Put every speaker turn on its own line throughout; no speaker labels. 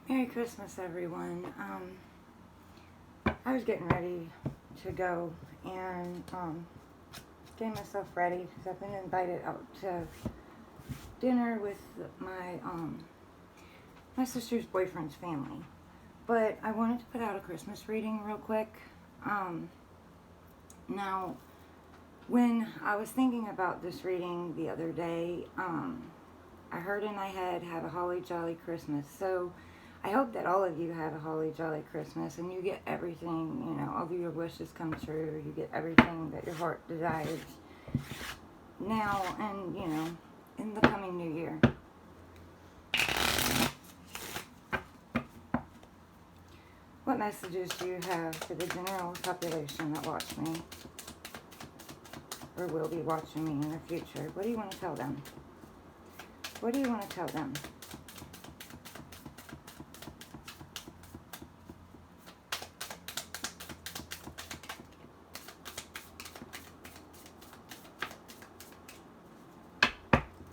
Merry Christmas, everyone. I was getting ready to go and getting myself ready because I've been invited out to dinner with my sister's boyfriend's family. But I wanted to put out a Christmas reading real quick. Now, when I was thinking about this reading the other day, I heard in my head, have a holly jolly Christmas. So I hope that all of you have a holly jolly Christmas and you get everything, all of your wishes come true. You get everything that your heart desires now and, in the coming new year. What messages do you have for the general population that watch me or will be watching me in the future? What do you want to tell them? What do you want to tell them?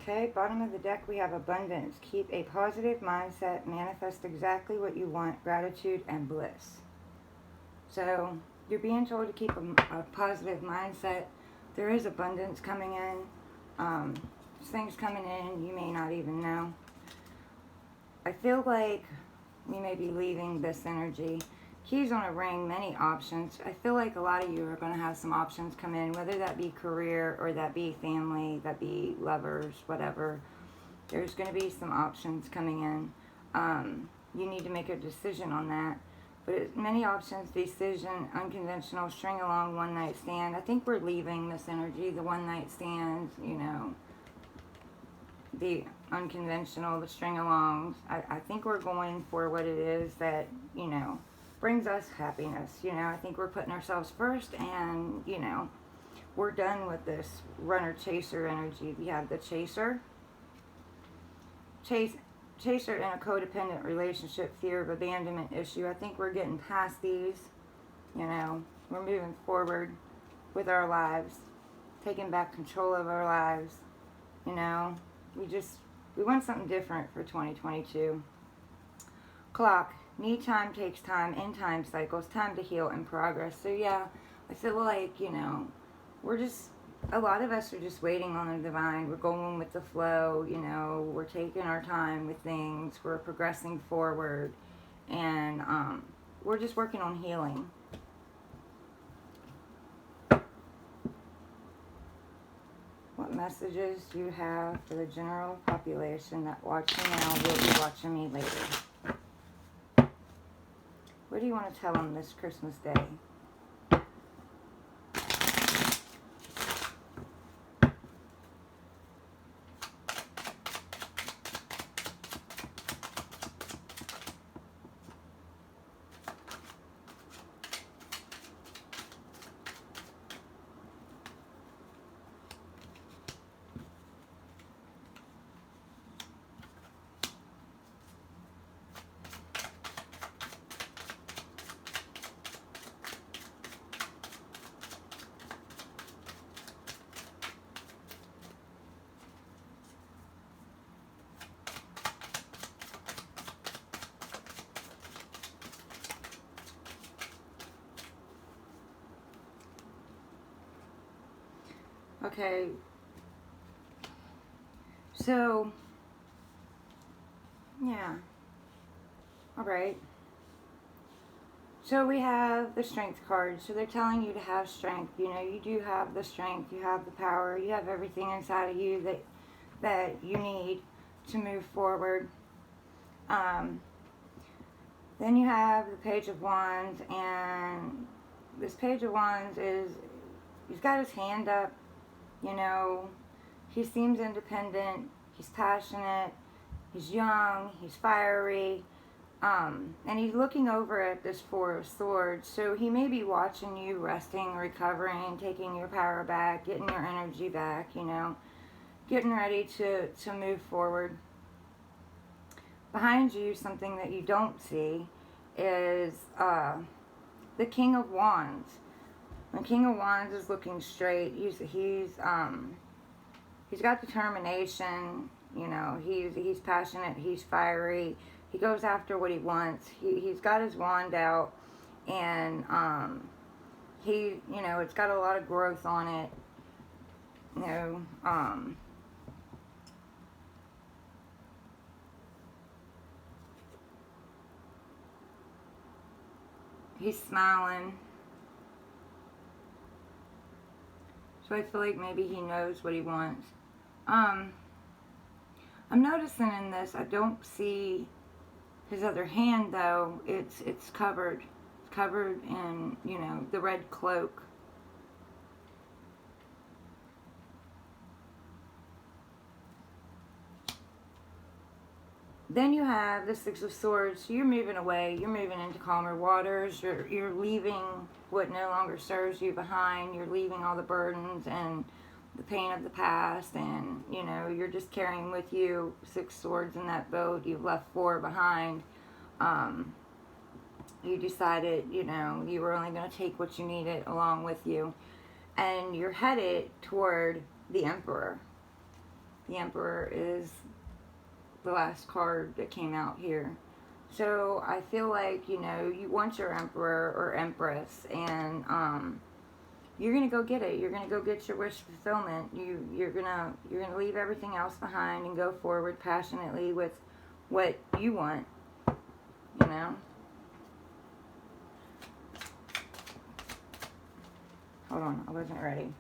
Okay, bottom of the deck we have abundance. Keep a positive mindset. Manifest exactly what you want. Gratitude and bliss. So you're being told to keep a positive mindset. There is abundance coming in. Things coming in you may not even know. I feel like we may be leaving this energy. Keys on a ring, many options. I feel like a lot of you are going to have some options come in, whether that be career or that be family, that be lovers, whatever. There's going to be some options coming in. You need to make a decision on that. But many options, decision, unconventional, string along, one night stand. I think we're leaving this energy, the one night stands, the unconventional, the string alongs. I think we're going for what it is that, brings us happiness. I think we're putting ourselves first and, we're done with this runner-chaser energy. We have the chaser in a codependent relationship, fear of abandonment issue. I think we're getting past these, we're moving forward with our lives, taking back control of our lives, we want something different for 2022. Clock. Need time, takes time, in time cycles, time to heal and progress. So yeah, I feel like, a lot of us are just waiting on the divine. We're going with the flow, we're taking our time with things. We're progressing forward. And we're just working on healing. What messages do you have for the general population that watch me now will be watching me later? What do you want to tell them this Christmas Day? Okay, so, yeah, alright, so we have the strength card, so they're telling you to have strength, you do have the strength, you have the power, you have everything inside of you that you need to move forward. Then you have the Page of Wands, and this Page of Wands he's got his hand up. He seems independent, he's passionate, he's young, he's fiery, and he's looking over at this Four of Swords, so he may be watching you resting, recovering, taking your power back, getting your energy back, getting ready to move forward. Behind you, something that you don't see is the King of Wands. The King of Wands is looking straight. He's got determination. He's passionate. He's fiery. He goes after what he wants. He's got his wand out, and it's got a lot of growth on it. He's smiling. So I feel like maybe he knows what he wants. I'm noticing in this, I don't see his other hand though. It's covered. It's covered in, the red cloak. Then you have the Six of Swords. So you're moving away. You're moving into calmer waters. You're leaving what no longer serves you behind. You're leaving all the burdens and the pain of the past. And, you're just carrying with you 6 swords in that boat. You've left 4 behind. You decided, you were only going to take what you needed along with you. And you're headed toward the Emperor. The Emperor is the last card that came out here. So I feel like, you want your Emperor or Empress, and you're gonna go get it. You're gonna go get your wish fulfillment. You're gonna leave everything else behind and go forward passionately with what you want. Hold on, I wasn't ready.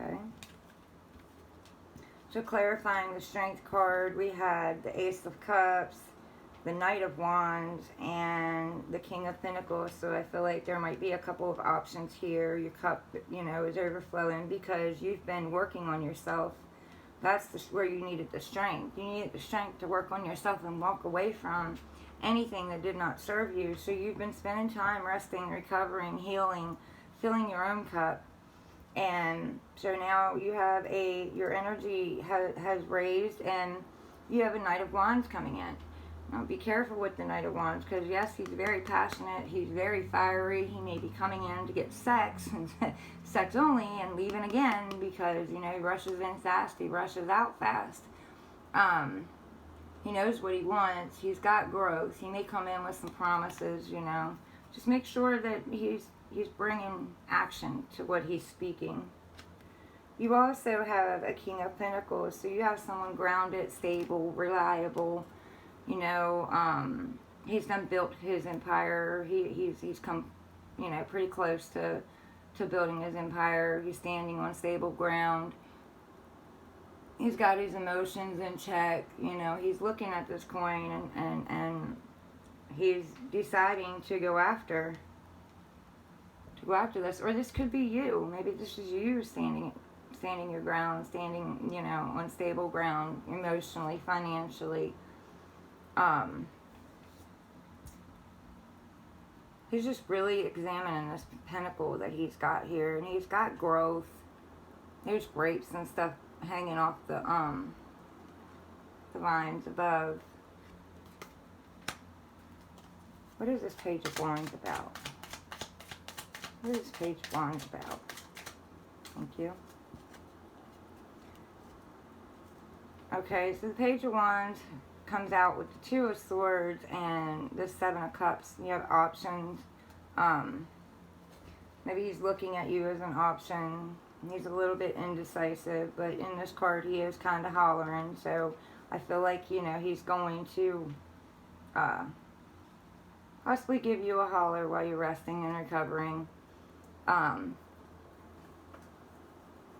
Okay. So clarifying the Strength card, we had the Ace of Cups, the Knight of Wands, and the King of Pentacles. So I feel like there might be a couple of options here. Your cup, is overflowing because you've been working on yourself. That's where you needed the strength. You needed the strength to work on yourself and walk away from anything that did not serve you. So you've been spending time resting, recovering, healing, filling your own cup. And so now you have your energy has raised, and you have a Knight of Wands coming in. Now be careful with the Knight of Wands, because yes, he's very passionate, he's very fiery. He may be coming in to get sex, and sex only, and leaving again, because, he rushes in fast, he rushes out fast. He knows what he wants, he's got growth. He may come in with some promises, Just make sure that he's bringing action to what he's speaking. You also have a King of Pentacles, so you have someone grounded, stable, reliable. He's done built his empire. He's come, pretty close to building his empire. He's standing on stable ground. He's got his emotions in check. He's looking at this coin and he's deciding to go after this. Or this could be you. Maybe this is you standing your ground, standing, on stable ground, emotionally, financially. He's just really examining this pentacle that he's got here, and he's got growth. There's grapes and stuff hanging off the vines above. What is this Page of Wands about? What is this Page of Wands about? Thank you. Okay, so the Page of Wands comes out with the Two of Swords and the Seven of Cups. You have options. Maybe he's looking at you as an option. He's a little bit indecisive, but in this card he is kind of hollering. So I feel like, he's going to possibly give you a holler while you're resting and recovering.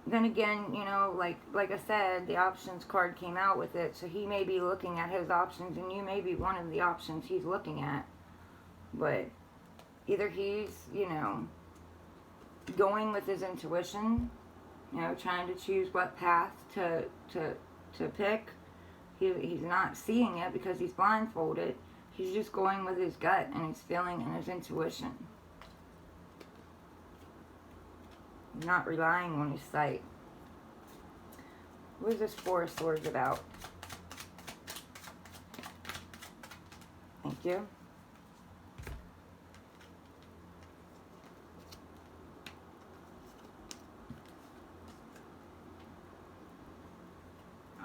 Then again, like I said, the options card came out with it, so he may be looking at his options, and you may be one of the options he's looking at. But either he's, going with his intuition, trying to choose what path to pick. He's not seeing it because he's blindfolded. He's just going with his gut and his feeling and his intuition. Not relying on his sight. What is this Four of Swords about? Thank you.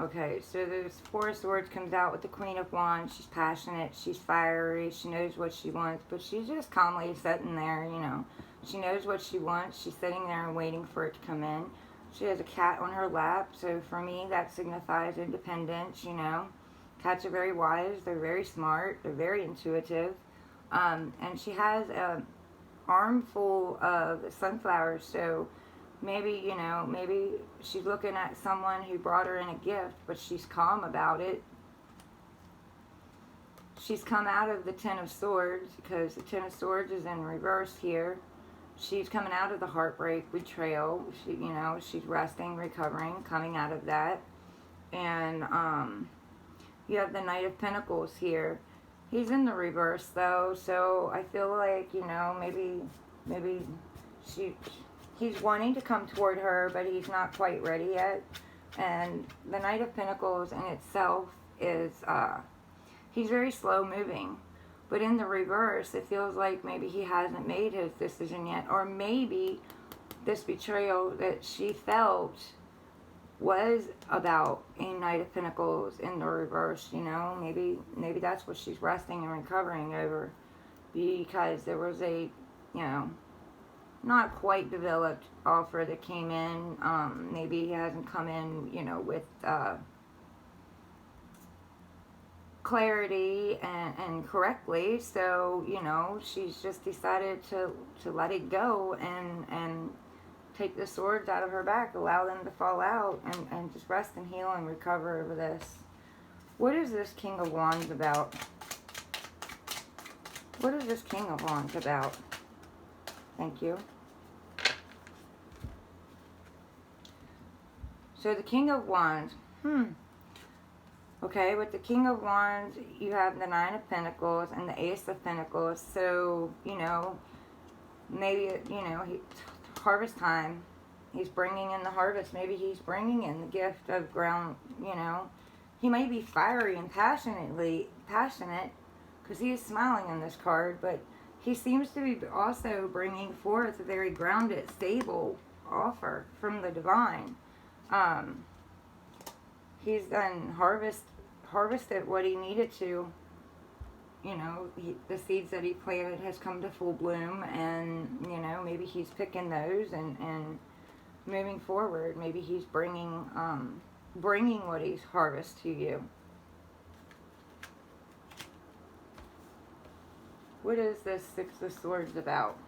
Okay, so this Four of Swords comes out with the Queen of Wands. She's passionate, she's fiery, she knows what she wants, but she's just calmly sitting there, you know. She knows what she wants. She's sitting there and waiting for it to come in. She has a cat on her lap, so for me that signifies independence, you know. Cats are very wise, they're very smart, they're very intuitive. And she has a armful of sunflowers, so maybe, you know, maybe she's looking at someone who brought her in a gift, but she's calm about it. She's come out of the Ten of Swords, because the Ten of Swords is in reverse here. She's coming out of the heartbreak, betrayal. She, you know, she's resting, recovering, coming out of that. And you have the Knight of Pentacles here. He's in the reverse though, so I feel like, you know, maybe he's wanting to come toward her, but he's not quite ready yet. And the Knight of Pentacles in itself is, he's very slow moving. But in the reverse, it feels like maybe he hasn't made his decision yet. Or maybe this betrayal that she felt was about a Knight of Pentacles in the reverse, you know. Maybe that's what she's resting and recovering over. Because there was a, you know, not quite developed offer that came in. Maybe he hasn't come in, you know, with clarity and correctly, so, you know, she's just decided to let it go and take the swords out of her back, allow them to fall out, and just rest and heal and recover over this. What is this King of Wands about? What is this King of Wands about? Thank you. So the King of Wands, okay, with the King of Wands, you have the Nine of Pentacles and the Ace of Pentacles. So, you know, maybe, you know, harvest time. He's bringing in the harvest. Maybe he's bringing in the gift of ground, you know. He may be fiery and passionate, because he is smiling in this card, but he seems to be also bringing forth a very grounded, stable offer from the divine. He's done harvested what he needed to. You know, the seeds that he planted has come to full bloom, and, you know, maybe he's picking those and moving forward. Maybe he's bringing what he's harvested to you. What is this Six of Swords about?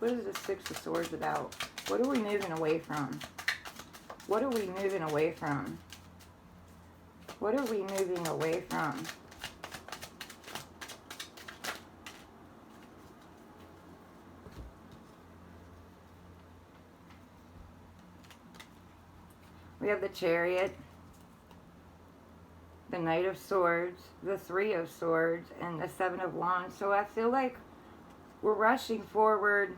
What is the Six of Swords about? What are we moving away from? What are we moving away from? What are we moving away from? We have the Chariot, the Knight of Swords, the Three of Swords, and the Seven of Wands. So I feel like we're rushing forward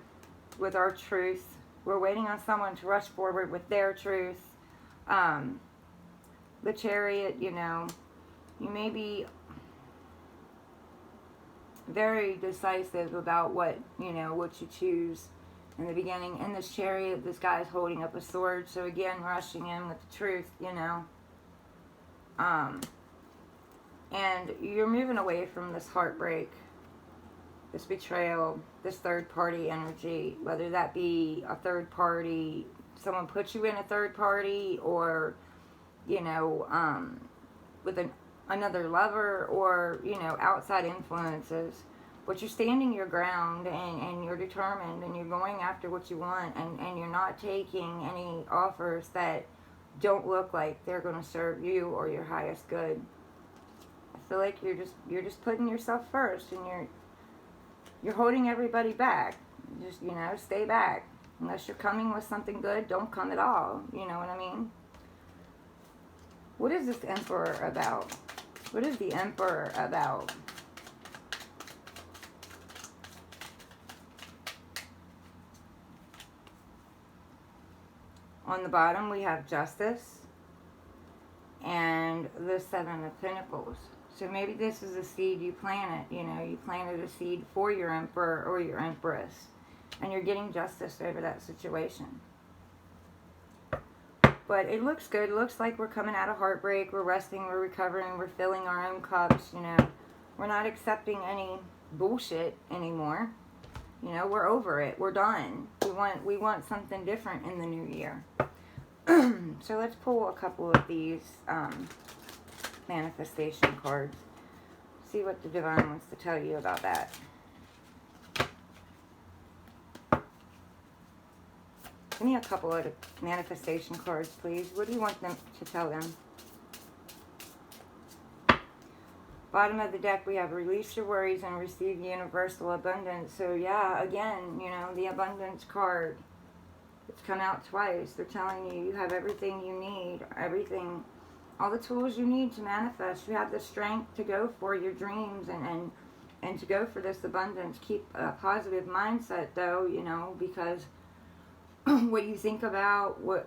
with our truth. We're waiting on someone to rush forward with their truth. The Chariot, you know, you may be very decisive about what, you know, what you choose in the beginning. In this Chariot, this guy is holding up a sword, so again, rushing in with the truth, you know. And you're moving away from this heartbreak, this betrayal, this third party energy, whether that be a third party, someone puts you in a third party, or, you know, with another lover, or, you know, outside influences. But you're standing your ground, and you're determined, and you're going after what you want, and you're not taking any offers that don't look like they're going to serve you or your highest good. I feel like you're just putting yourself first, and you're holding everybody back. Just, you know, stay back. Unless you're coming with something good, don't come at all. You know what I mean? What is this Emperor about? What is the Emperor about? On the bottom, we have Justice and the Seven of Pentacles. So maybe this is a seed you planted. You know, you planted a seed for your Emperor or your Empress, and you're getting justice over that situation. But it looks good. It looks like we're coming out of heartbreak. We're resting. We're recovering. We're filling our own cups, you know. We're not accepting any bullshit anymore. You know, we're over it. We're done. We want something different in the new year. So let's pull a couple of these manifestation cards. See what the divine wants to tell you about that. Give me a couple of manifestation cards, please. What do you want them to tell them? Bottom of the deck, we have release your worries and receive universal abundance. So yeah, again, you know, the abundance card. It's come out twice. They're telling you you have everything you need, everything, all the tools you need to manifest. You have the strength to go for your dreams and to go for this abundance. Keep a positive mindset though, you know, because what you think about, what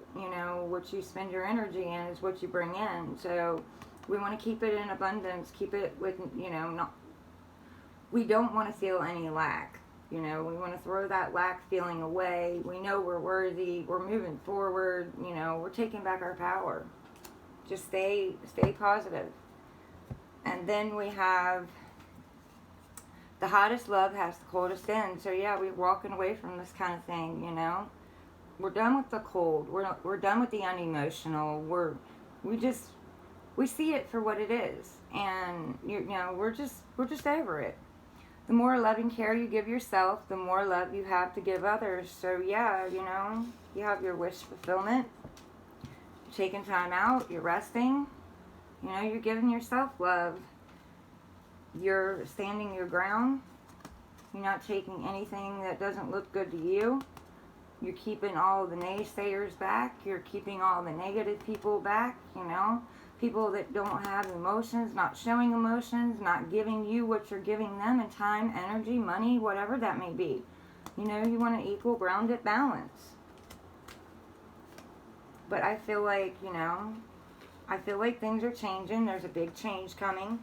you spend your energy in is what you bring in. So we want to keep it in abundance, keep it with, you know, we don't want to feel any lack. You know, we want to throw that lack feeling away. We know we're worthy. We're moving forward. You know, we're taking back our power. Just stay positive. And then we have the hottest love has the coldest end. So yeah, we're walking away from this kind of thing, you know. We're done with the cold. We're done with the unemotional. We see it for what it is, and you know we're just over it. The more loving care you give yourself, the more love you have to give others. So yeah, you know, you have your wish fulfillment. You're taking time out. You're resting. You know, you're giving yourself love. You're standing your ground. You're not taking anything that doesn't look good to you. You're keeping all the naysayers back. You're keeping all the negative people back, you know. People that don't have emotions, not showing emotions, not giving you what you're giving them in time, energy, money, whatever that may be. You know, you want an equal, grounded balance. But I feel like, you know, things are changing. There's a big change coming.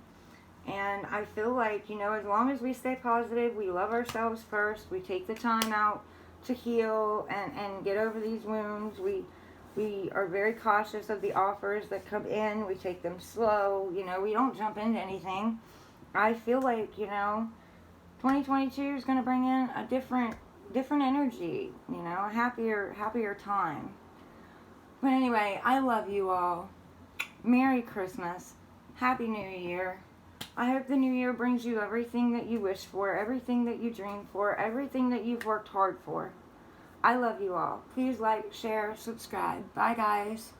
And I feel like, you know, as long as we stay positive, we love ourselves first, we take the time out to heal and get over these wounds. We are very cautious of the offers that come in. We take them slow. You know, we don't jump into anything. I feel like, you know, 2022 is going to bring in a different energy, you know, a happier time. But anyway, I love you all. Merry Christmas. Happy New Year. I hope the new year brings you everything that you wish for, everything that you dream for, everything that you've worked hard for. I love you all. Please like, share, subscribe. Bye, guys.